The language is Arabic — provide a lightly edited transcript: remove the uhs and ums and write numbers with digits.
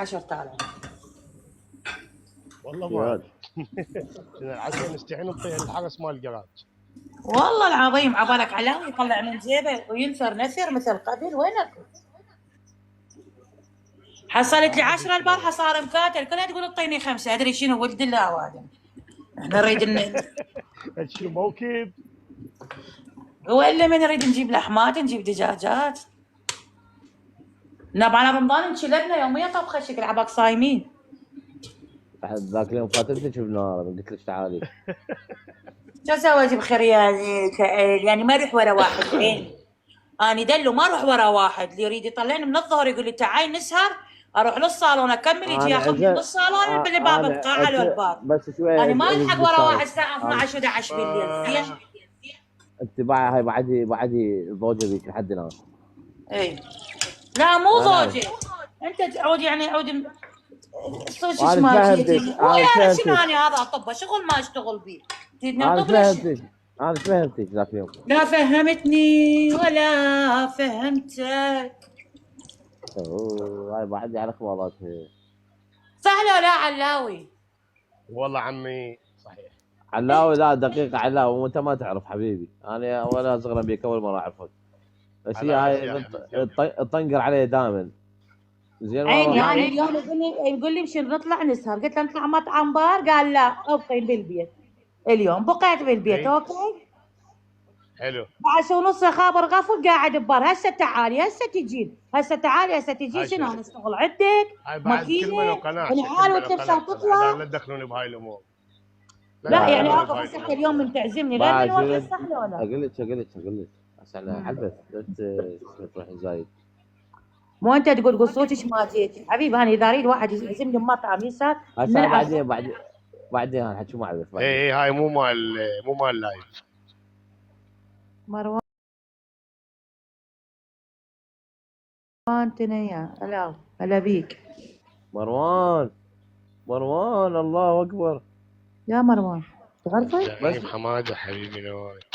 10,000. والله ما العشاء نستحي نطيح الحرس مال الجراج. والله العظيم عبالك علاوي يطلع من جيبه وينثر نثر مثل قبل. وينك؟ حصلت لي 10 البارحه صار مكاتل كلها تقول اعطيني 5. ادري شنو ولد الله وادم. احنا نريد شو موكب؟ ولا من نريد نجيب لحمات نجيب دجاجات. ناب على رمضان انشلبنا يوميا طبخه شكل عباك صايمين. ذاك اليوم فاتتني شفنا قلت لك تعالي. شو اسوي بخير يعني ما اروح ورا واحد زين. انا دلو ما اروح ورا واحد. اللي يريد يطلعني من الظهر يقول لي تعالي نسهر اروح للصالون اكمل يجي ياخذني من الصالون لباب القاعه للبار. بس شوي انا ما الحق ورا واحد الساعه 12 و11 بالليل. زين انت هاي بعدي زوجة بيك لحد الان. اي لا مو زوجي. انت تعود يعني عود صوت ايش ماشي. ويا شنو انا هذا اطبه شغل ما اشتغل بيه. انا فهمتك ذاك اليوم. لا فهمتني ولا فهمتك. هاي بعدي على اخبارات. صح لو لا علاوي؟ والله عمي صحيح. علاوي لا دقيقة علاوي وانت ما تعرف حبيبي. انا ولا صغرا بيك اول مرة اعرفك. بس هي هاي تطنقر علي دائما. زين عيني يعني اليوم يقول لي مشي نطلع نسهر. قلت له نطلع مطعم بار. قال لا ابقي بالبيت. اليوم بقيت بالبيت. اوكي حلو. 10:30 خابر غفل قاعد ببار. هسه تعالي هسه تجين هسه تعالي هسه تجين. شنو انا اشتغل عندك؟ ماكينه انعال وتبسط تطلع. لا تدخلوني بهاي الامور. لا يعني اقف هسه اليوم من تعزمني غير من وقت صح ولا؟ اقول لك عشان عبث لا تروح زايد. مو انت تقول قصوتك ما جيتي حبيبي. انا اذا اريد واحد يعزمني بمطعم يسهر بعدين هنحكي مع عبث. اي هاي مو مال لايف. مروان تنيا هلا بيك مروان الله اكبر يا مروان. غرفه بس حماده حبيبي نواف.